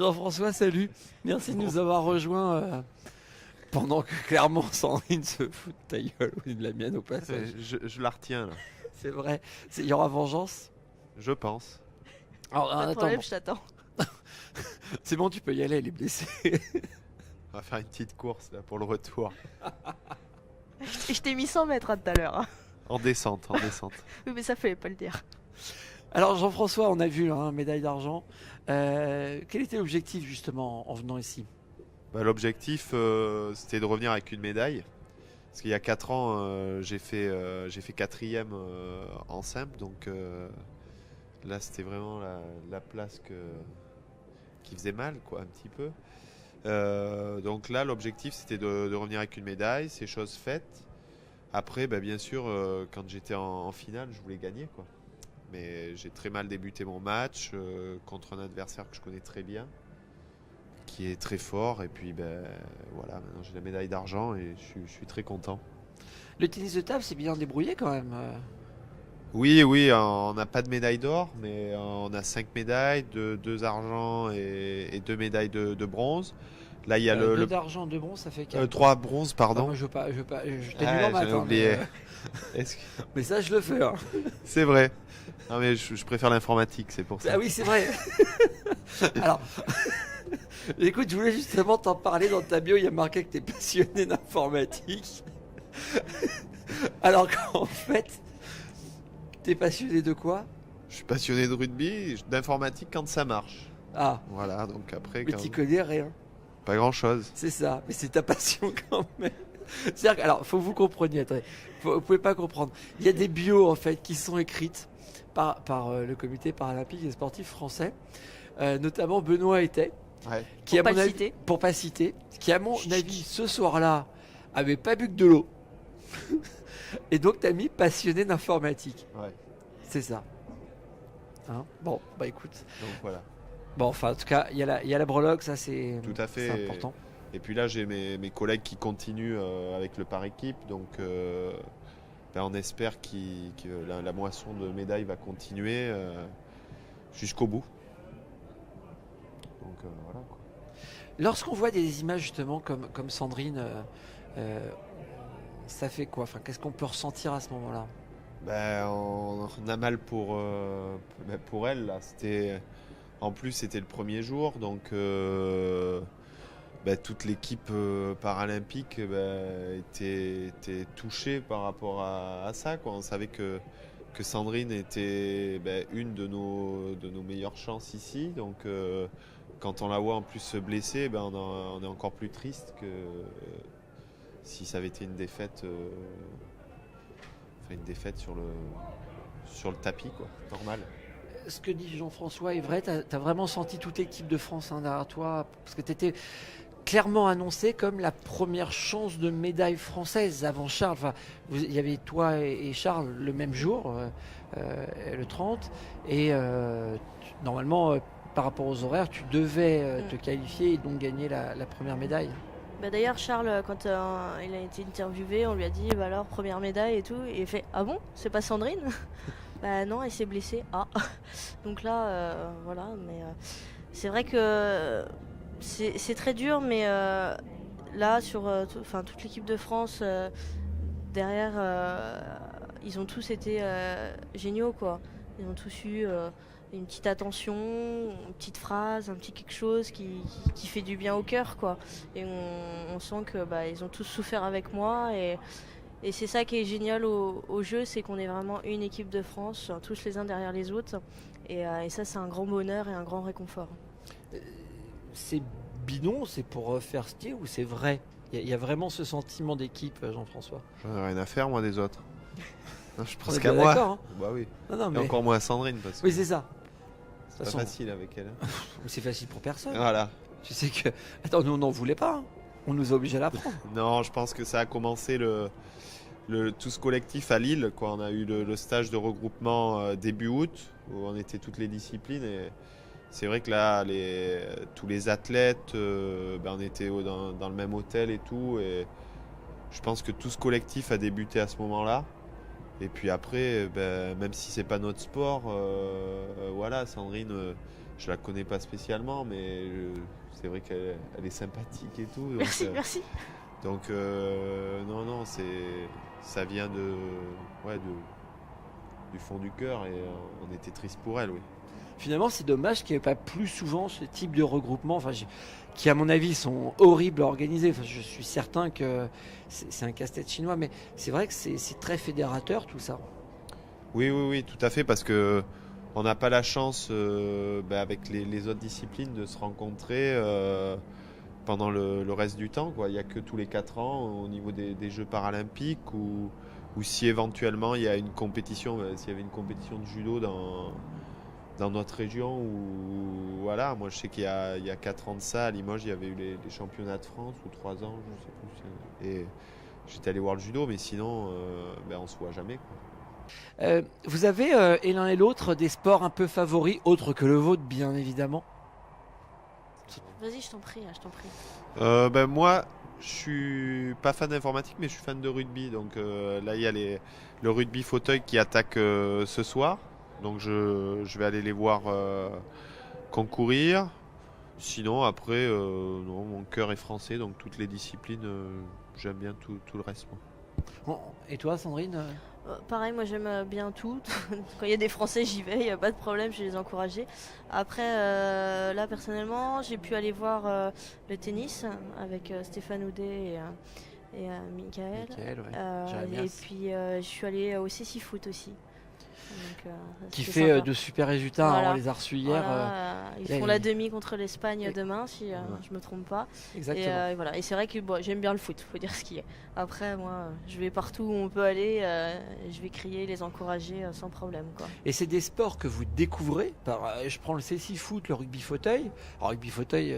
Jean-François, salut. Merci de nous avoir rejoints pendant que clairement Sandrine se fout de ta gueule ou de la mienne au passage. Je la retiens là. C'est vrai. Il y aura vengeance. Je pense. Alors, Pas de attends, problème, bon. je t'attends. C'est bon, tu peux y aller, elle est blessée. On va faire une petite course là pour le retour. Je t'ai mis 100 mètres tout à l'heure. Hein. En descente, en descente. Oui, mais ça fallait pas le dire. Alors Jean-François, on a vu médaille d'argent. Quel était l'objectif justement en venant ici? Bah, l'objectif, c'était de revenir avec une médaille. Parce qu'il y a 4 ans, j'ai fait 4e en simple. Donc là, c'était vraiment la place qui faisait mal, quoi, un petit peu. Donc là, l'objectif, c'était de revenir avec une médaille. C'est chose faite. Après, bah, bien sûr, quand j'étais en finale, je voulais gagner, quoi. Mais j'ai très mal débuté mon match contre un adversaire que je connais très bien, qui est très fort. Et puis, ben, voilà, maintenant j'ai la médaille d'argent et je suis très content. Le tennis de table, c'est bien débrouillé quand même. Oui, on n'a pas de médaille d'or, mais on a 5 médailles, 2 argent et 2 médailles de bronze. Là, il y a Deux d'argent, 2 bronze, ça fait 4. 3 bronzes, pardon. Moi, je t'ai nul en maths. J'avais oublié. Mais ça, je le fais. Hein. C'est vrai. Non, mais je préfère l'informatique, c'est pour ça. Ah oui, c'est vrai. Alors, écoute, je voulais justement t'en parler. Dans ta bio, il y a marqué que tu es passionné d'informatique. Alors qu'en fait, tu es passionné de quoi? Je suis passionné de rugby, d'informatique quand ça marche. Ah, Voilà, donc après, mais tu connais rien. pas grand-chose. C'est ça, mais c'est ta passion quand même. C'est-à-dire que, alors, faut que vous compreniez, attendez, vous pouvez pas comprendre. Il y a des bios en fait qui sont écrites par le comité paralympique et sportif français, notamment Benoît Etais, Ouais. qui Pour à pas mon le avis, citer. pour pas citer, qui à mon Chut. avis ce soir-là avait pas bu que de l'eau, et donc t'as mis passionné d'informatique, Ouais. c'est ça. Hein, bon, bah écoute, Donc voilà. bon, enfin en tout cas, il y a la breloque, ça c'est Tout à fait. c'est important. Et puis là, j'ai mes collègues qui continuent avec le par équipe, donc ben, on espère que la moisson de médailles va continuer jusqu'au bout. Donc voilà, quoi. Lorsqu'on voit des images justement comme Sandrine, ça fait quoi? Enfin, qu'est-ce qu'on peut ressentir à ce moment-là? Ben, on a mal pour elle là. En plus, c'était le premier jour, donc ben, toute l'équipe paralympique était touchée par rapport à ça, quoi. On savait que Sandrine était ben, une de nos meilleures chances ici, donc quand on la voit en plus se blesser, ben, on est encore plus triste que si ça avait été une défaite. Une défaite sur le tapis, quoi. Normal. Ce que dit Jean-François est vrai, t'as vraiment senti toute l'équipe de France derrière toi, parce que t'étais clairement annoncé comme la première chance de médaille française avant Charles. Enfin, il y avait toi et Charles le même jour, le 30, et normalement, par rapport aux horaires, tu devais te qualifier et donc gagner la première médaille. Bah d'ailleurs, Charles, quand il a été interviewé, on lui a dit bah alors première médaille et tout, et il fait ah bon, c'est pas Sandrine? Bah non, elle s'est blessée. Ah, donc là, voilà, mais c'est vrai que c'est très dur, mais là sur toute l'équipe de France derrière, ils ont tous été géniaux quoi. Ils ont tous eu une petite attention, une petite phrase, un petit quelque chose qui fait du bien au cœur quoi. Et on sent que bah, ils ont tous souffert avec moi et c'est ça qui est génial au jeu, c'est qu'on est vraiment une équipe de France, tous les uns derrière les autres. Et ça c'est un grand bonheur et un grand réconfort. C'est bidon, c'est pour faire style ou c'est vrai? Il y a vraiment ce sentiment d'équipe, Jean-François. J'en ai rien à faire, moi, des autres. Non, je On pense est qu'à bien moi. d'accord, hein. Bah oui. Non, Et mais... encore moins à Sandrine, parce que Oui, c'est ça. c'est De pas toute façon, facile avec elle. Hein. c'est facile pour personne. Voilà. Tu sais que... Attends, nous on n'en voulait pas. Hein. On nous a obligés à l'apprendre. Non, je pense que ça a commencé tout ce collectif à Lille, quoi. On a eu le stage de regroupement début août, où on était toutes les disciplines. Et c'est vrai que là, tous les athlètes, on était dans le même hôtel et tout. Et je pense que tout ce collectif a débuté à ce moment-là. Et puis après, même si c'est pas notre sport, voilà, Sandrine, je la connais pas spécialement, mais c'est vrai qu'elle est sympathique et tout. Donc, Merci, merci. donc non, ça vient du fond du cœur et on était triste pour elle, oui. Finalement, c'est dommage qu'il n'y ait pas plus souvent ce type de regroupement, qui à mon avis sont horribles à organiser. Enfin, je suis certain que c'est un casse-tête chinois, mais c'est vrai que c'est très fédérateur tout ça. Oui, tout à fait, parce que on n'a pas la chance, avec les autres disciplines, de se rencontrer pendant le reste du temps, quoi. Il n'y a que tous les 4 ans au niveau des Jeux paralympiques, ou si éventuellement il y a une compétition, s'il y avait une compétition de judo dans notre région, ou voilà, moi je sais qu'il y a 4 ans de ça, à Limoges, il y avait eu les championnats de France, ou 3 ans, je sais plus. Et j'étais allé voir le judo, mais sinon, on se voit jamais, quoi. Vous avez, et l'un et l'autre, des sports un peu favoris, autres que le vôtre, bien évidemment? Vas-y, je t'en prie. Moi, je suis pas fan d'informatique, mais je suis fan de rugby. Donc là, il y a le rugby fauteuil qui attaque ce soir. Donc je vais aller les voir concourir. Sinon, après, non, mon cœur est français, donc toutes les disciplines, j'aime bien tout le reste, moi. Et toi, Sandrine? Pareil, moi j'aime bien tout. Quand il y a des Français, j'y vais, il n'y a pas de problème, je vais les encourager. Après, là personnellement, j'ai pu aller voir le tennis avec Stéphane Houdet et Michael. Ouais. Et puis je suis allée au Cécifoot aussi. Donc, Qui c'était fait sympa. de super résultats, hein, Voilà. on les a reçus hier. Voilà, ils y a- font la demi contre l'Espagne et- demain, si je me trompe pas. Exactement. Et voilà. Et c'est vrai que j'aime bien le foot, faut dire ce qu'il y a. Après, moi, je vais partout où on peut aller, je vais crier, les encourager sans problème, quoi. Et c'est des sports que vous découvrez. Je prends le cécifoot, le rugby fauteuil. Alors, rugby fauteuil,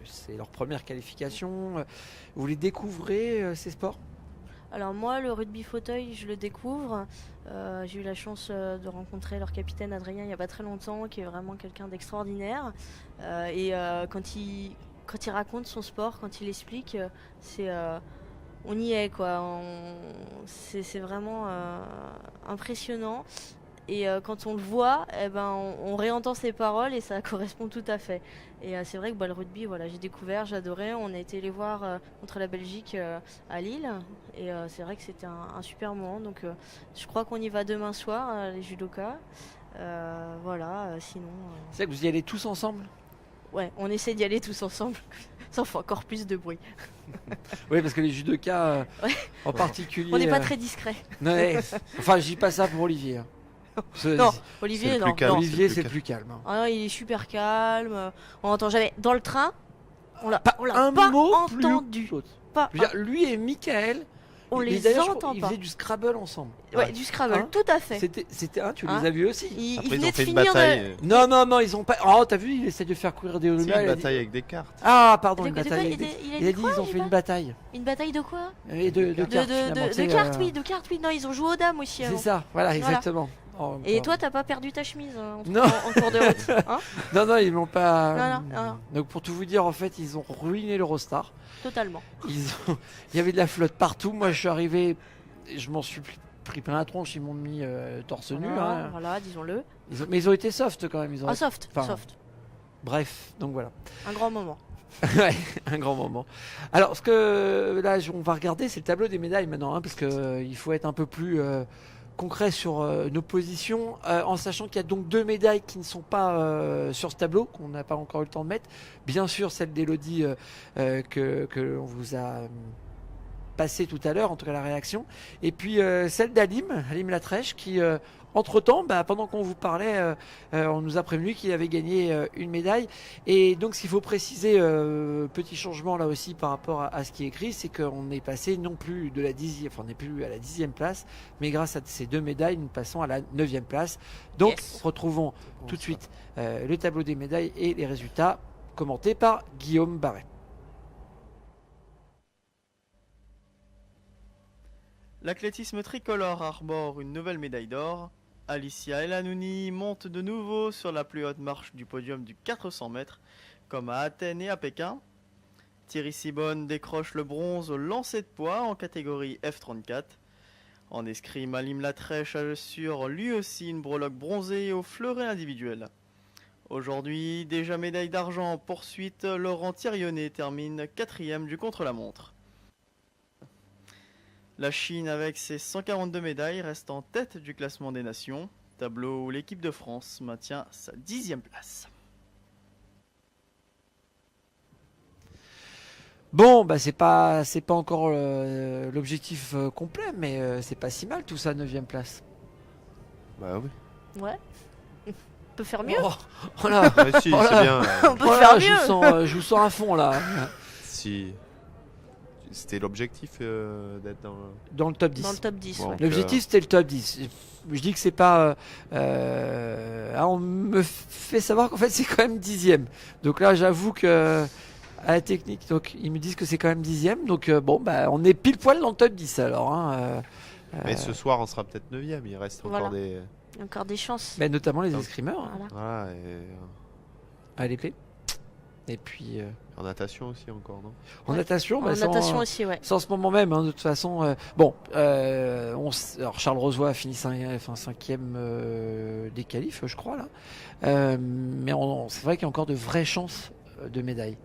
c'est leur première qualification. Vous les découvrez, ces sports? Alors moi, le rugby fauteuil, je le découvre. J'ai eu la chance de rencontrer leur capitaine Adrien il n'y a pas très longtemps, qui est vraiment quelqu'un d'extraordinaire. Quand il raconte son sport, quand il explique, on y est, quoi. C'est vraiment impressionnant. Et quand on le voit, on réentend ses paroles et ça correspond tout à fait. Et c'est vrai que le rugby, voilà, j'ai découvert, j'adorais. On a été les voir contre la Belgique à Lille. Et c'est vrai que c'était un super moment. Donc je crois qu'on y va demain soir, les judokas. Voilà, sinon... C'est que vous y allez tous ensemble? Ouais, on essaie d'y aller tous ensemble. Ça fait encore plus de bruit. Oui, parce que les judokas, Ouais. en particulier... On n'est pas très discret. Ouais, enfin, je dis pas ça pour Olivier. Hein. Non, c'est Olivier, le non. plus calme. non. Olivier, c'est c'est le le plus calme. Hein. Ah non, il est super calme. On n'entend jamais. Dans le train, on l'a Pas un pas mot entendu. plus l'autre. Pas Je veux dire, lui et Michael, on mais les d'ailleurs, je crois entend qu'ils pas. faisaient du Scrabble ensemble. Ouais, du Scrabble, Hein tout à fait. C'était tu Hein les as vus aussi? Il Après, ils venait ont de fait une finir bataille. Non, ils ont pas. Oh, t'as vu, il essaie de faire courir des Si, Olympiades. une bataille avec des cartes. Ah, pardon, De une quoi- de bataille. quoi avec des- il a Il a dit dit quoi, ils ont il fait va une bataille. Une bataille de quoi? Et de cartes, finalement, tu sais, de cartes, oui. Non, ils ont joué aux dames aussi C'est avant. ça, voilà, exactement. Oh, Et encore. toi, t'as pas perdu ta chemise Non. en cours de route, hein? Non, ils m'ont pas. Non. Donc, pour tout vous dire, en fait, ils ont ruiné l'Eurostar. Totalement. Il y avait de la flotte partout. Moi, je suis arrivé, je m'en suis pris plein la tronche. Ils m'ont mis torse nu. Hein. Voilà, disons-le. Mais ils ont été soft quand même. Ah, soft. Bref, donc voilà. Un grand moment. Ouais, un grand moment. Alors, ce que là, on va regarder, c'est le tableau des médailles maintenant, hein, parce que il faut être un peu plus concret sur nos positions, en sachant qu'il y a donc 2 médailles qui ne sont pas sur ce tableau, qu'on n'a pas encore eu le temps de mettre. Bien sûr, celle d'Elodie que on vous a passé tout à l'heure, en tout cas la réaction, et puis celle Halim Latrèche, qui entre-temps, pendant qu'on vous parlait, on nous a prévenu qu'il avait gagné une médaille. Et donc ce qu'il faut préciser, petit changement là aussi par rapport à ce qui est écrit, c'est qu'on est passé non plus de la 10e, enfin on n'est plus à la 10e place, mais grâce à ces 2 médailles, nous passons à la 9e place. Donc Yes. retrouvons tout de suite le tableau des médailles et les résultats commentés par Guillaume Barret. L'athlétisme tricolore arbore une nouvelle médaille d'or. Alicia Elanouni monte de nouveau sur la plus haute marche du podium du 400 mètres, comme à Athènes et à Pékin. Thierry Sibonne décroche le bronze au lancer de poids en catégorie F34. En escrime, Halim Latrèche assure lui aussi une breloque bronzée au fleuret individuel. Aujourd'hui, déjà médaille d'argent en poursuite, Laurent Thirionnet termine 4e du contre-la-montre. La Chine, avec ses 142 médailles, reste en tête du classement des nations, tableau où l'équipe de France maintient sa 10e place. Bon, bah c'est pas encore l'objectif complet, mais c'est pas si mal tout ça, 9e place. Bah oui. Ouais. On peut faire mieux. Oh, voilà. Ouais, si, c'est bien. On peut Voilà, faire mieux. je vous sens à fond là, Si. C'était l'objectif d'être dans. dans le top 10. Dans le top 10, Bon. ouais. L'objectif c'était le top 10. Je dis que c'est pas. On me fait savoir qu'en fait c'est quand même 10e. Donc là j'avoue que à la technique, donc ils me disent que c'est quand même 10e. Donc bon, bah on est pile poil dans le top 10 alors. Hein, Mais ce soir, on sera peut-être 9e. Il reste encore Voilà. des. Il y a encore des chances. mais notamment les Donc- escrimeurs hein, Voilà. Voilà. Et à l'épée. Et puis en natation aussi, encore, non? en Ouais. natation, bah, En sans- natation aussi, ouais. C'est en ce moment même, hein, de toute façon. Alors Charles Rosoy a fini 5e des qualifs, je crois, là. Mais c'est vrai qu'il y a encore de vraies chances de médaille.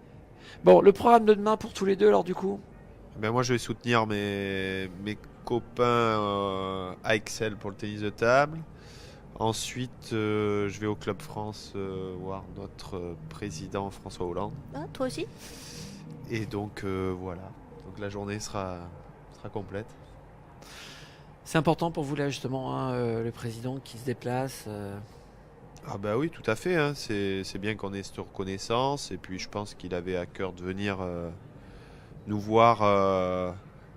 Bon, le programme de demain pour tous les deux, alors du coup Ben moi, je vais soutenir mes copains à Excel pour le tennis de table. Ensuite, je vais au Club France voir notre président François Hollande. Ah, toi aussi? Et donc, voilà. Donc la journée sera complète. C'est important pour vous, là, justement, hein, le président qui se déplace. Ah bah oui, tout à fait, hein. C'est bien qu'on ait cette reconnaissance. Et puis, je pense qu'il avait à cœur de venir nous voir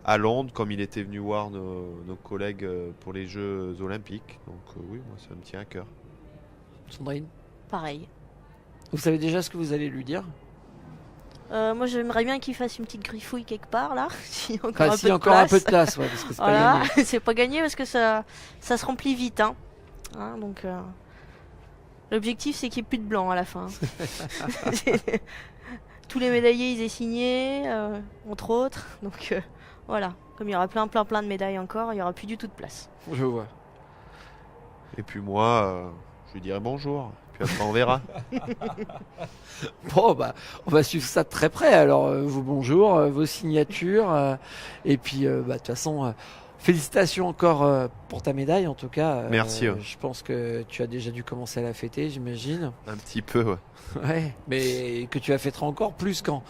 à Londres, comme il était venu voir nos collègues pour les Jeux Olympiques. Donc oui, moi, ça me tient à cœur. Sandrine, Pareil. vous savez déjà ce que vous allez lui dire? Moi, j'aimerais bien qu'il fasse une petite griffouille quelque part, là. S'il y a encore Enfin, un si, peu de encore un peu place. de place, ouais, parce que c'est pas Voilà, gagné. c'est pas gagné parce que ça se remplit vite. Hein. Donc, l'objectif, c'est qu'il n'y ait plus de blanc à la fin. Tous les médaillés, ils aient signé, entre autres. Donc, voilà. Comme il y aura plein de médailles encore, il n'y aura plus du tout de place. Je vois. Et puis moi, je lui dirai bonjour. Puis après, on verra. Bon, bah, on va suivre ça de très près. Alors, vos bonjours, vos signatures. Et puis, bah, de toute façon, félicitations encore pour ta médaille, en tout cas. Merci, ouais. Je pense que tu as déjà dû commencer à la fêter, j'imagine. Un petit peu, ouais. Ouais, mais que tu la fêteras encore plus quand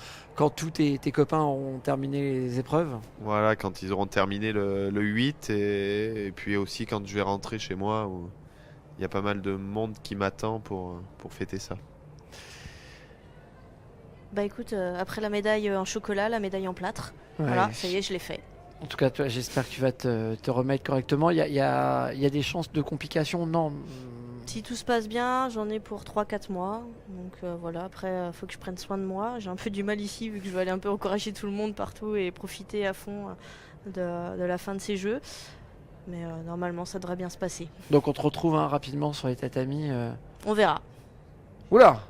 tous tes copains auront terminé les épreuves. Voilà, quand ils auront terminé le 8 et puis aussi quand je vais rentrer chez moi où il y a pas mal de monde qui m'attend pour fêter ça. Bah écoute, après la médaille en chocolat, la médaille en plâtre. Ouais. Voilà, ça y est, je l'ai fait. En tout cas, toi, j'espère que tu vas te remettre correctement. Il y a des chances de complications? Non. Si tout se passe bien, j'en ai pour 3-4 mois. Donc voilà, après, faut que je prenne soin de moi. J'ai un peu du mal ici, vu que je vais aller un peu encourager tout le monde partout et profiter à fond de la fin de ces jeux. Mais normalement, ça devrait bien se passer. Donc, on te retrouve hein, rapidement sur les tatamis. On verra, Oula!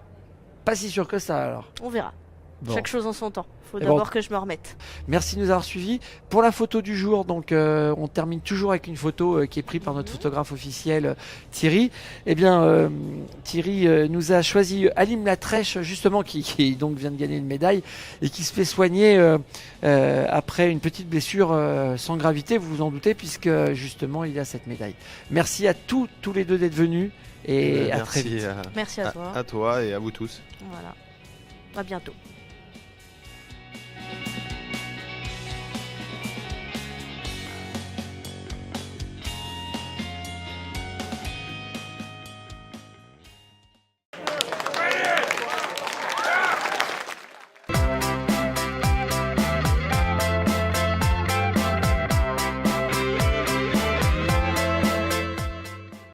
Pas si sûr que ça, alors. on verra. Bon. Chaque chose en son temps. Faut Et d'abord bon. que je me remette. Merci de nous avoir suivis. Pour la photo du jour, donc on termine toujours avec une photo qui est prise par notre photographe officiel Thierry. Eh bien, Thierry nous a choisi Alim Latrèche, justement, qui donc vient de gagner une médaille et qui se fait soigner après une petite blessure sans gravité, vous vous en doutez, puisque justement il a cette médaille. Merci à tous les deux d'être venus et à très Merci vite. Merci à toi. à toi et à vous tous. Voilà. À bientôt.